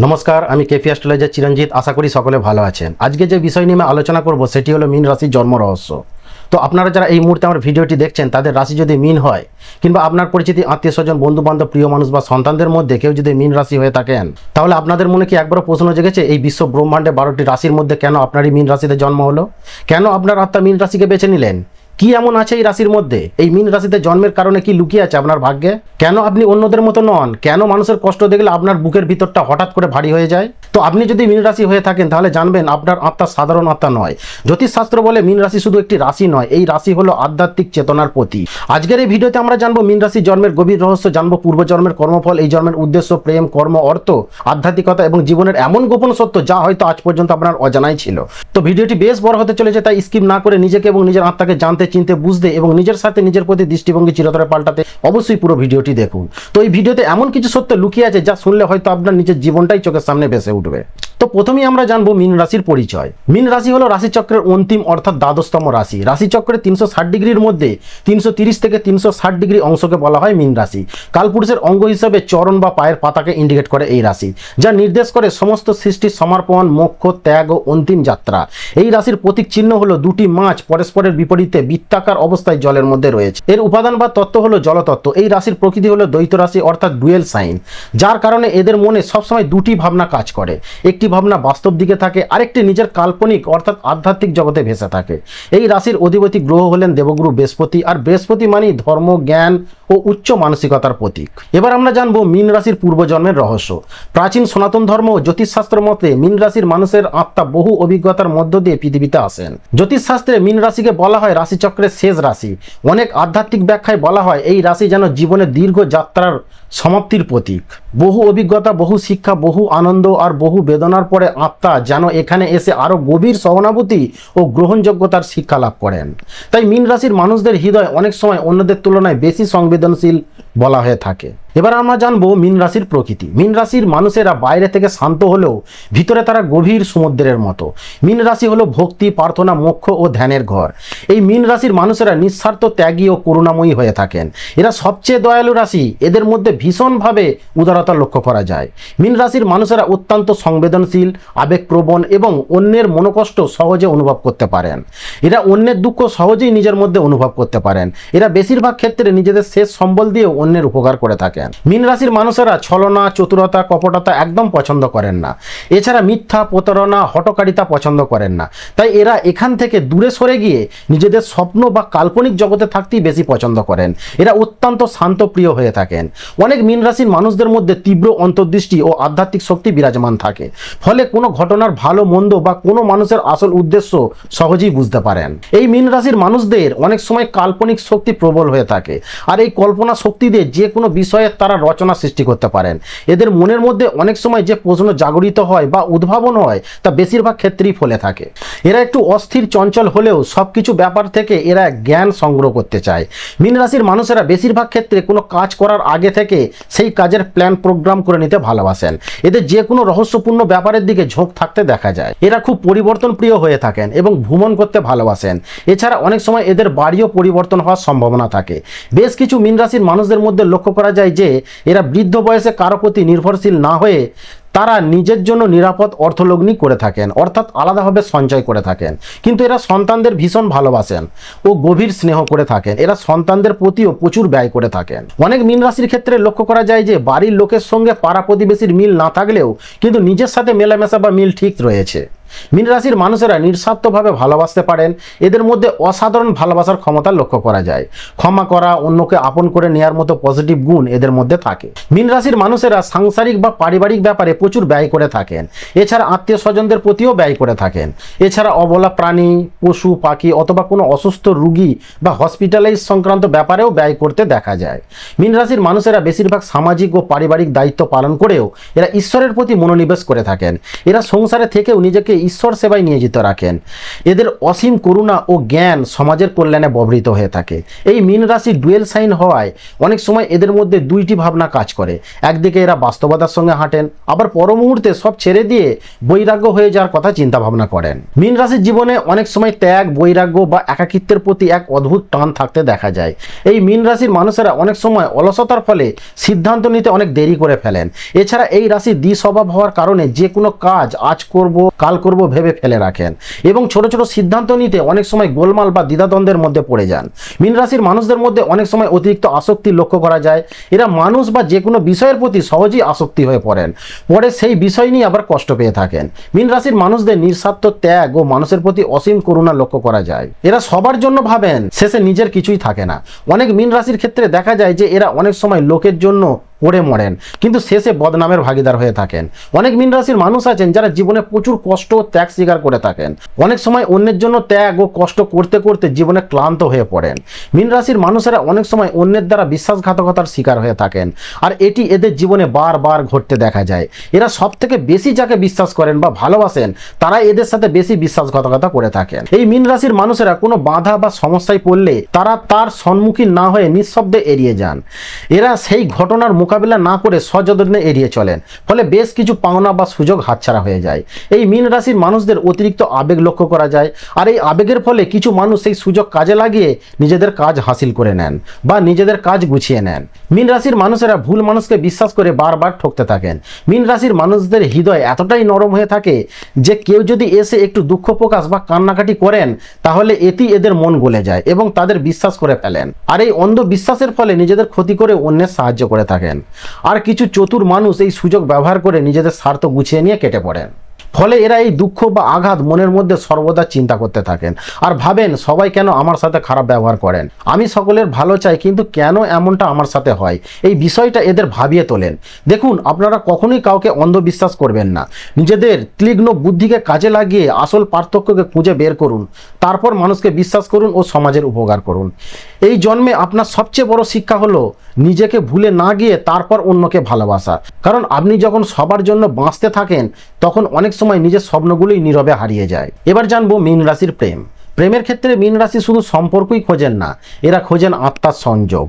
নমস্কার, আমি KP astrologer চিরঞ্জিত। আশা করি সকলে ভালো আছেন। আজকে যে বিষয় নিয়ে আমি আলোচনা করব সেটি হলো মীন রাশির জন্ম রহস্য। তো আপনারা যারা এই মুহূর্তে আমার ভিডিওটি দেখছেন তাদের রাশি যদি মীন হয়, কিংবা আপনার পরিচিতি আত্মীয় স্বজন বন্ধু বান্ধব প্রিয় মানুষ বা সন্তানদের মধ্যে কেউ যদি মীন রাশি হয়ে থাকেন, তাহলে আপনাদের মনে কি একবারও প্রশ্ন জেগেছে এই বিশ্ব ব্রহ্মাণ্ডে 12টি রাশির মধ্যে কেন আপনারই মীন রাশিতে জন্ম হলো? কেন আপনার আত্মা মীন রাশিকে বেছে নিলেন? কি এমন আছে এই রাশির মধ্যে? এই মীন রাশিতে জন্মের কারণে কি লুকিয়ে আছে আপনার ভাগ্যে? কেন আপনি অন্যদের মতো নন? কেন মানুষের কষ্ট দেখলে আপনার বুকের ভিতরটা হঠাৎ করে ভারী হয়ে যায়? তো আপনি যদি মীন রাশি হয়ে থাকেন তাহলে জানবেন আপনার আত্মা সাধারণ আত্মা নয়। জ্যোতিষশাস্ত্র বলে মীন রাশি শুধু একটি রাশি নয়, এই রাশি হলো আধ্যাত্মিক চেতনার প্রতীক। আজকের এই ভিডিওতে আমরা জানবো মীন রাশি জন্মের গভীর রহস্য, জানবো পূর্বজন্মের কর্মফল, এই জন্মের উদ্দেশ্য, প্রেম, কর্ম, অর্থ, আধ্যাত্মিকতা এবং জীবনের এমন গোপন সত্য যা হয়তো আজ পর্যন্ত আপনার অজানাই ছিল। তো ভিডিওটি বেশ বড় হতে চলেছে, তাই স্কিপ না করে নিজেকে এবং নিজের আত্মাকে জানতে, চিনতে, বুঝতে এবং নিজের সাথে নিজের প্রতি দৃষ্টিভঙ্গি চিরতরে পাল্টাতে অবশ্যই পুরো ভিডিওটি দেখুন। তো এই ভিডিওতে এমন কিছু সত্য লুকিয়ে আছে যা শুনলে হয়তো আপনার নিজের জীবনটাই চোখের সামনে ভেসে উঠবে। তো প্রথমেই আমরা জানবো মীন রাশির পরিচয়। মীন রাশি হলো রাশিচক্রের অন্তিম অর্থাৎ দ্বাদশতম রাশি। রাশিচক্রের 360 ডিগ্রির মধ্যে 330 থেকে 360 ডিগ্রি অংশকে বলা হয় মীন রাশি। কালপুরুষের অঙ্গ হিসেবে চরণ বা পায়ের পাতাকে ইন্ডিকেট করে এই রাশি, যা নির্দেশ করে সমস্ত সৃষ্টির সমর্পণ, মোক্ষ, ত্যাগ ও অন্তিম যাত্রা। এই রাশির প্রতীক চিহ্ন হলো দুটি মাছ পরস্পরের বিপরীতে বৃত্তাকার অবস্থায় জলের মধ্যে রয়েছে। এর উপাদান বা তত্ত্ব হলো জলতত্ত্ব। এই রাশির প্রকৃতি হলো দ্বৈত রাশি অর্থাৎ ডুয়েল সাইন, যার কারণে এদের মনে সবসময় দুটি ভাবনা কাজ করে। একটি ভাবনা বাস্তব দিকে থাকে, আরেকটি নিজের কাল্পনিক অর্থাৎ আধ্যাত্মিক জগতে ভেসে থাকে। এই রাশির অধিপতি গ্রহ হলেন দেবগুরু বৃহস্পতি, আর বৃহস্পতি মানেই ধর্ম, জ্ঞান ও উচ্চ মানসিকতার প্রতীক। এবার আমরা জানবো মীন রাশির পূর্বজন্মের রহস্য। প্রাচীন সনাতন ধর্ম ও জ্যোতিষশাস্ত্র মতে মীন রাশির মানুষের আত্মা বহু অভিজ্ঞতার মধ্য দিয়ে পৃথিবীতে আসেন। জ্যোতিষশাস্ত্রে মীন রাশিকে বলা হয় রাশিচক্রের শেষ রাশি। অনেক আধ্যাত্মিক ব্যাখ্যায় বলা হয় এই রাশি যেন জীবনের দীর্ঘ যাত্রার সমাপ্তির প্রতীক। বহু অভিজ্ঞতা, বহু শিক্ষা, বহু আনন্দ আর বহু বেদনার পরে আত্মা যেন এখানে এসে আরো গভীর সহানুভূতি ও গ্রহণযোগ্যতার শিক্ষা লাভ করেন। তাই মীন রাশির মানুষদের হৃদয় অনেক সময় অন্যদের তুলনায় বেশি সংবেদনশীল বলা হয়ে থাকে। এবার আমরা জানবো মীন রাশির প্রকৃতি। মীন রাশির মানুষেরা বাইরে থেকে শান্ত হলেও ভিতরে তারা গভীর সমুদ্রের মতো। মীন রাশি হলো ভক্তি, প্রার্থনা, মোক্ষ ও ধ্যানের ঘর। এই মীন রাশির মানুষেরা নিঃস্বার্থ, ত্যাগী ও করুণাময়ী হয়ে থাকেন। এরা সবচেয়ে দয়ালু রাশি। এদের মধ্যে ভীষণভাবে উদারতা লক্ষ্য করা যায়। মীন রাশির মানুষেরা অত্যন্ত সংবেদনশীল, আবেগপ্রবণ এবং অন্যের মনোকষ্ট সহজে অনুভব করতে পারেন। এরা অন্যের দুঃখ সহজেই নিজের মধ্যে অনুভব করতে পারেন। এরা বেশিরভাগ ক্ষেত্রে নিজেদের শেষ সম্বল দিয়েও অন্যের উপকার করে থাকেন। মীন রাশির মানুষেরা ছলনা, চতুরতা, কপটতা একদম পছন্দ করেন না। এছাড়া মিথ্যা, প্রতারণা, হঠকারিতা পছন্দ করেন না। তাই এরা এখান থেকে দূরে সরে গিয়ে নিজেদের স্বপ্ন বা কাল্পনিক জগতে থাকতেই বেশি পছন্দ করেন। এরা অত্যন্ত শান্তপ্রিয় হয়ে থাকেন। অনেক মীন রাশির মানুষদের মধ্যে তীব্র অন্তর্দৃষ্টি ও আধ্যাত্মিক শক্তি বিরাজমান থাকে। ফলে কোনো ঘটনার ভালো মন্দ বা কোনো মানুষের আসল উদ্দেশ্য সহজেই বুঝতে পারেন। এই মীন রাশির মানুষদের অনেক সময় কাল্পনিক শক্তি প্রবল হয়ে থাকে, আর এই কল্পনা শক্তি দিয়ে যে কোনো বিষয়ে তারা রচনা সৃষ্টি করতে পারেন। এদের মনের মধ্যে অনেক সময় যে প্রশ্ন জাগরিত হয় বা উদ্ভাবন হয় তা বেশিরভাগ ক্ষেত্রেই ফলে থাকে। এরা একটু অস্থির, চঞ্চল হলেও সবকিছু ব্যাপার থেকে এরা জ্ঞান সংগ্রহ করতে চায়। মীন রাশির মানুষেরা বেশিরভাগ ক্ষেত্রে কোনো কাজ করার আগে থেকে সেই কাজের প্ল্যান প্রোগ্রাম করে নিতে ভালোবাসেন। এদের যে কোনো রহস্যপূর্ণ ব্যাপারের দিকে ঝোঁক থাকতে দেখা যায়। এরা খুব পরিবর্তন প্রিয় হয়ে থাকেন এবং ভ্রমণ করতে ভালোবাসেন। এছাড়া অনেক সময় এদের বাড়িও পরিবর্তন হওয়ার সম্ভাবনা থাকে। বেশ কিছু মীন রাশির মানুষদের মধ্যে লক্ষ্য করা যায় যে এরা বৃদ্ধ বয়সে কারো প্রতি নির্ভরশীল না হয়ে তারা নিজের জন্য নিরাপদ অর্থলগ্নি করে থাকেন, অর্থাৎ আলাদাভাবে সঞ্চয় করে থাকেন। কিন্তু এরা সন্তানদের ভীষণ ভালোবাসেন ও গভীর স্নেহ করে থাকেন। এরা সন্তানদের প্রতিও প্রচুর ব্যয় করে থাকেন। অনেক মীন রাশির ক্ষেত্রে লক্ষ্য করা যায় যে বাড়ির লোকের সঙ্গে পাড়া প্রতিবেশীর মিল না থাকলেও কিন্তু নিজের সাথে মেলামেশা বা মিল ঠিক রয়েছে। মীন রাশির মানুষেরা নিঃস্বার্থভাবে ভালোবাসতে পারেন। এদের মধ্যে অসাধারণ ভালোবাসার ক্ষমতা লক্ষ্য করা যায়। ক্ষমা করা, অন্যকে আপন করে নেওয়ার মতো পজিটিভ গুণ এদের মধ্যে থাকে। মীন রাশির মানুষেরা সাংসারিক বা পারিবারিক ব্যাপারে প্রচুর ব্যয় করে থাকেন। এছাড়া আত্মীয় স্বজনদের প্রতিও ব্যয় করে থাকেন। এছাড়া অবলা প্রাণী, পশু পাখি অথবা কোনো অসুস্থ রোগী বা হসপিটালাইজ সংক্রান্ত ব্যাপারেও ব্যয় করতে দেখা যায়। মীন রাশির মানুষেরা বেশিরভাগ সামাজিক ও পারিবারিক দায়িত্ব পালন করেও এরা ঈশ্বরের প্রতি মনোনিবেশ করে থাকেন। এরা সংসারে থেকেও নিজেকে ঈশ্বর সেবায় নিয়োজিত রাখেন। এদের অসীম করুণা ও জ্ঞান সমাজের কল্যাণে ব্যবহৃত হয়ে থাকে। এই মীন রাশি ডুয়েল সাইন হওয়ায় অনেক সময় এদের মধ্যে দুইটি ভাবনা কাজ করে। একদিকে এরা বাস্তবতার সঙ্গে হাঁটেন, আবার পর মুহূর্তে সব ছেড়ে দিয়ে বৈরাগ্য হয়ে যাওয়ার কথা চিন্তা ভাবনা করেন। মীন রাশির জীবনে অনেক সময় ত্যাগ, বৈরাগ্য বা একাকিত্বের প্রতি এক অদ্ভুত টান থাকতে দেখা যায়। এই মীন রাশির মানুষেরা অনেক সময় অলসতার ফলে সিদ্ধান্ত নিতে অনেক দেরি করে ফেলেন। এছাড়া এই রাশি দ্বিস্বভাব হওয়ার কারণে যে কোনো কাজ আজ করব কাল করব ভেবে ফেলে রাখেন এবং ছোট ছোট সিদ্ধান্ত নিতে অনেক সময় গোলমাল বা দ্বিধাদ্বন্দ্বের মধ্যে পড়ে যান। মীন রাশির মানুষদের মধ্যে অনেক সময় অতিরিক্ত আসক্তি লক্ষ্য করা যায়। এরা মানুষ বা যে কোনো বিষয়ের প্রতি সহজেই আসক্তি হয়ে পড়েন, পরে সেই বিষয় নিয়ে আবার কষ্ট পেয়ে থাকেন। মীন রাশির মানুষদের নিঃস্বার্থ ত্যাগ ও মানুষের প্রতি অসীম করুণা লক্ষ্য করা যায়। এরা সবার জন্য ভাবেন, শেষে নিজের কিছুই থাকে না। অনেক মীন রাশির ক্ষেত্রে দেখা যায় যে এরা অনেক সময় লোকের জন্য পড়ে মরেন, কিন্তু শেষে বদনামের ভাগিদার হয়ে থাকেন। অনেক মীন রাশির মানুষ আছেন যারা জীবনে প্রচুর কষ্ট ও ত্যাগ স্বীকার করে থাকেন। অনেক সময় অন্যের জন্য ত্যাগ ও কষ্ট করতে করতে জীবনে ক্লান্ত হয়ে পড়েন। মীন রাশির মানুষেরা অনেক সময় অন্যের দ্বারা বিশ্বাসঘাতকতার শিকার হয়ে থাকেন, আর এটি এদের জীবনে বারবার ঘটতে দেখা যায়। এরা সব থেকে বেশি যাকে বিশ্বাস করেন বা ভালোবাসেন তারা এদের সাথে বেশি বিশ্বাসঘাতকতা করে থাকেন। এই মীন রাশির মানুষেরা কোনো বাধা বা সমস্যায় পড়লে তারা তার সম্মুখীন না হয়ে নিঃশব্দে এড়িয়ে যান। এরা সেই ঘটনার মোকাবিলা না করে সযত্নে এড়িয়ে চলেন, ফলে বেশ কিছু পাওনা বা সুযোগ হাতছাড়া হয়ে যায়। এই মীন রাশির মানুষদের অতিরিক্ত আবেগ লক্ষ্য করা যায়, আর এই আবেগের ফলে কিছু মানুষ সেই সুযোগ কাজে লাগিয়ে নিজেদের কাজ হাসিল করে নেন বা নিজেদের কাজ গুছিয়ে নেন। মীন রাশির মানুষেরা ভুল মানুষকে বিশ্বাস করে বারবার ঠকতে থাকেন। মীন রাশির মানুষদের হৃদয় এতটাই নরম হয়ে থাকে যে কেউ যদি এসে একটু দুঃখ প্রকাশ বা কান্নাকাটি করেন তাহলে এটি এদের মন গলে যায় এবং তাদের বিশ্বাস করে ফেলেন, আর এই অন্ধ বিশ্বাসের ফলে নিজেদের ক্ষতি করে অন্যের সাহায্য করে থাকেন। আর কিছু চতুর মানুষ এই সুযোগ ব্যবহার করে নিজেদের স্বার্থ গুছিয়ে নিয়ে কেটে পড়েন। ফলে এরা এই দুঃখ বা আঘাত মনের মধ্যে সর্বদা চিন্তা করতে থাকেন আর ভাবেন সবাই কেন আমার সাথে খারাপ ব্যবহার করেন, আমি সকলের ভালো চাই কিন্তু কেন এমনটা আমার সাথে হয়, এই বিষয়টা এদের ভাবিয়ে তোলেন। দেখুন, আপনারা কখনোই কাউকে অন্ধবিশ্বাস করবেন না। নিজেদের তীক্ষ্ণ বুদ্ধিকে কাজে লাগিয়ে আসল পার্থক্যকে খুঁজে বের করুন, তারপর মানুষকে বিশ্বাস করুন ও সমাজের উপকার করুন। এই জন্মে আপনার সবচেয়ে বড় শিক্ষা হলো নিজেকে ভুলে না গিয়ে তারপর অন্যকে ভালোবাসা। কারণ আপনি যখন সবার জন্য বাঁচতে থাকেন তখন অনেক সময় নিজের স্বপ্নগুলোই নীরবে হারিয়ে যায়। এবার জানবো মীন রাশির প্রেম। প্রেমের ক্ষেত্রে মীন রাশি শুধু সম্পর্কই খোঁজেন না, এরা খোঁজেন আত্মার সংযোগ।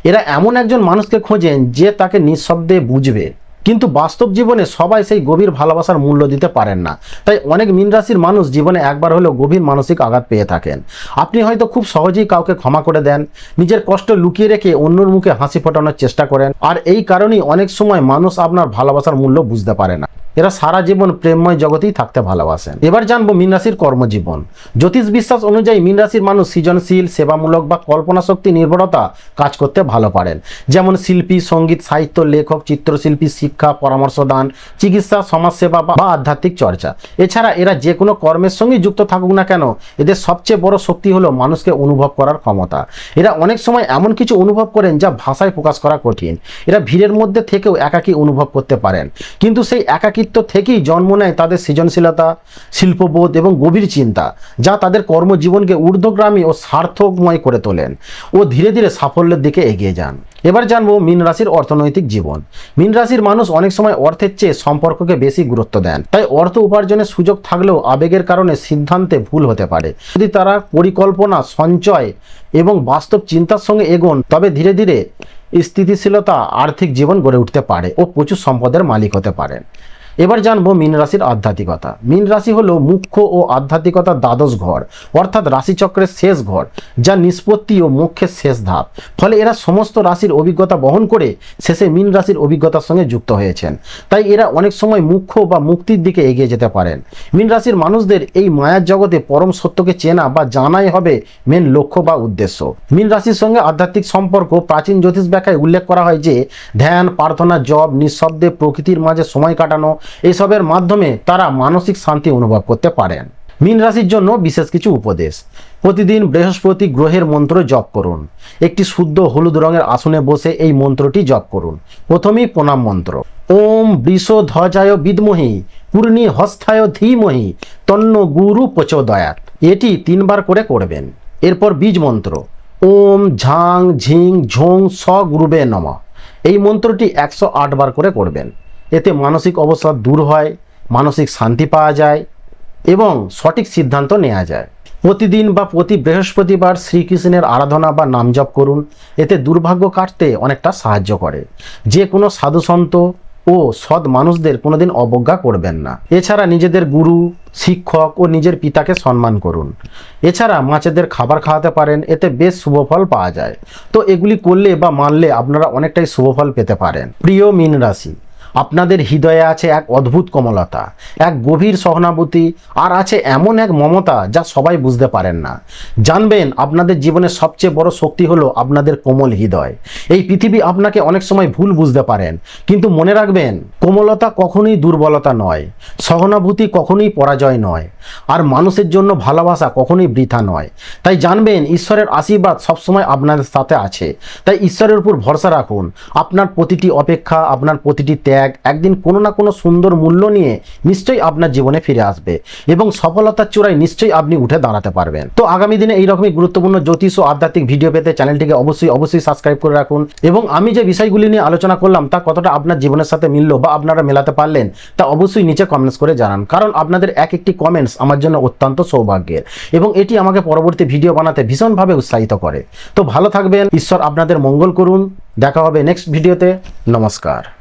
এরা এমন একজন মানুষকে খোঁজেন যে তাকে নিঃশব্দে বুঝবে, কিন্তু বাস্তব জীবনে সবাই সেই গভীর ভালোবাসার মূল্য দিতে পারেন না। তাই অনেক মীন রাশির মানুষ জীবনে একবার হলেও গভীর মানসিক আঘাত পেয়ে থাকেন। আপনি হয়তো খুব সহজেই কাউকে ক্ষমা করে দেন, নিজের কষ্ট লুকিয়ে রেখে অন্যর মুখে হাসি ফোটানোর চেষ্টা করেন, আর এই কারণেই অনেক সময় মানুষ আপনার ভালোবাসার মূল্য বুঝতে পারে না। এরা সারা জীবন প্রেমময় জগতেই থাকতে ভালোবাসেন। এবার জানবো মীন রাশির কর্মজীবন। জ্যোতিষ বিশ্বাস অনুযায়ী মীন রাশির মানুষ সৃজনশীল, সেবামূলক বা কল্পনা শক্তি নির্ভরতা কাজ করতে ভালো পারেন, যেমন শিল্পী, সঙ্গীত, সাহিত্য, লেখক, চিত্রশিল্পী, শিক্ষা, পরামর্শদান, চিকিৎসা, সমাজসেবা বা আধ্যাত্মিক চর্চা। এছাড়া এরা যে কোনো কর্মের সঙ্গে যুক্ত থাকুক না কেন, এদের সবচেয়ে বড় শক্তি হলো মানুষকে অনুভব করার ক্ষমতা। এরা অনেক সময় এমন কিছু অনুভব করেন যা ভাষায় প্রকাশ করা কঠিন। এরা ভিড়ের মধ্যে থেকেও একাকী অনুভব করতে পারেন, কিন্তু সেই একাকিত্ব থেকেই জন্ম নেয় তাদের সৃজনশীলতা, শিল্পবোধ এবং গভীর চিন্তা, যা তাদের কর্মজীবনকে ঊর্ধ্বগামী ও সার্থকময় করে তোলেন ও ধীরে ধীরে সাফল্যের দিকে এগিয়ে যান। এবার জানবো মীন রাশির অর্থনৈতিক জীবন। মীন রাশির মানুষ অনেক সময় অর্থের চেয়ে সম্পর্ককে বেশি গুরুত্ব দেন, তাই অর্থ উপার্জনের সুযোগ থাকলেও আবেগের কারণে সিদ্ধান্তে ভুল হতে পারে। যদি তারা পরিকল্পনা, সঞ্চয় এবং বাস্তব চিন্তার সঙ্গে এগোন তবে ধীরে ধীরে স্থিতিশীলতা, আর্থিক জীবন গড়ে উঠতে পারে ও প্রচুর সম্পদের মালিক হতে পারেন। এবার জানবো মীন রাশির আধ্যাত্মিকতা। মীন রাশি হলো মুখ্য ও আধ্যাত্মিকতার দ্বাদশ ঘর, অর্থাৎ রাশিচক্রের শেষ ঘর, যা নিষ্পত্তি ও মোক্ষের শেষ ধাপ। ফলে এরা সমস্ত রাশির অভিজ্ঞতা বহন করে শেষে মীন রাশির অভিজ্ঞতার সঙ্গে যুক্ত হয়েছেন। তাই এরা অনেক সময় মুখ্য বা মুক্তির দিকে এগিয়ে যেতে পারেন। মীন রাশির মানুষদের এই মায়ার জগতে পরম সত্যকে চেনা বা জানাই হবে মেন লক্ষ্য বা উদ্দেশ্য। মীন রাশির সঙ্গে আধ্যাত্মিক সম্পর্ক প্রাচীন জ্যোতিষ ব্যাখ্যায় উল্লেখ করা হয় যে ধ্যান, প্রার্থনা, জপ, নিঃশব্দে প্রকৃতির মাঝে সময় কাটানো, এইসবের মাধ্যমে তারা মানসিক শান্তি অনুভব করতে পারেন। মীন রাশির জন্য বিশেষ কিছু উপদেশ। প্রতিদিন বৃহস্পতি গ্রহের মন্ত্র জপ করুন। একটি শুদ্ধ হলুদ রঙের আসনে বসে এই মন্ত্রটি জপ করুন। প্রথমেই প্রণাম মন্ত্র: ওম বৃষধ্বজায় বিদ্মহি পূর্ণি হস্তায় ধীমহি তন্ন গুরু প্রচোদয়াৎ। এটি 3 বার করে করবেন। এরপর বীজ মন্ত্র: ওম ঝাং ঝিং ঝোং স গুরুবে নমঃ। এই মন্ত্রটি 108 বার করে করবেন। এতে মানসিক অবসাদ দূর হয়, মানসিক শান্তি পাওয়া যায় এবং সঠিক সিদ্ধান্ত নেওয়া যায়। প্রতিদিন বা প্রতি বৃহস্পতিবার শ্রীকৃষ্ণের আরাধনা বা নাম জপ করুন, এতে দুর্ভাগ্য কাটতে অনেকটা সাহায্য করে। যে কোনো সাধুসন্ত ও সৎ মানুষদের কোনোদিন অবজ্ঞা করবেন না। এছাড়া নিজেদের গুরু, শিক্ষক ও নিজের পিতাকে সম্মান করুন। এছাড়া মাছেদের খাবার খাওয়াতে পারেন, এতে বেশ শুভফল পাওয়া যায়। তো এগুলি করলে বা মানলে আপনারা অনেকটাই শুভফল পেতে পারেন। প্রিয় মীন রাশি, আপনাদের হৃদয়ে আছে এক অদ্ভুত কোমলতা, এক গভীর সহানুভূতি, আর আছে এমন এক মমতা যা সবাই বুঝতে পারেন না। জানবেন, আপনাদের জীবনের সবচেয়ে বড় শক্তি হলো আপনাদের কোমল হৃদয়। এই পৃথিবী আপনাকে অনেক সময় ভুল বুঝতে পারেন, কিন্তু মনে রাখবেন, কোমলতা কখনোই দুর্বলতা নয়, সহানুভূতি কখনোই পরাজয় নয়, আর মানুষের জন্য ভালোবাসা কখনোই বৃথা নয়। তাই জানবেন, ঈশ্বরের আশীর্বাদ সবসময় আপনাদের সাথে আছে। তাই ঈশ্বরের উপর ভরসা রাখুন। আপনার প্রতিটি অপেক্ষা, আপনার প্রতিটি ত্যাগ একদিন কোনো না কোনো সুন্দর মূল্য নিয়ে নিশ্চয়ই আপনার জীবনে ফিরে আসবে এবং সফলতার চূড়ায় নিশ্চয়ই আপনি উঠে দাঁড়াতে পারবেন। তো আগামী দিনে এইরকমই গুরুত্বপূর্ণ জ্যোতিষ ও আধ্যাত্মিক ভিডিও পেতে চ্যানেলটিকে অবশ্যই সাবস্ক্রাইব করে রাখুন। এবং আমি যে বিষয়গুলি নিয়ে আলোচনা করলাম তা কতটা আপনার জীবনের সাথে মিললো বা আপনারা মেলাতে পারলেন, তা অবশ্যই নিচে কমেন্টস করে জানান। কারণ আপনাদের এক একটি কমেন্টস আমার জন্য অত্যন্ত সৌভাগ্যের এবং এটি আমাকে পরবর্তী ভিডিও বানাতে ভীষণভাবে উৎসাহিত করে। তো ভালো থাকবেন, ঈশ্বর আপনাদের মঙ্গল করুন। দেখা হবে নেক্সট ভিডিওতে। নমস্কার।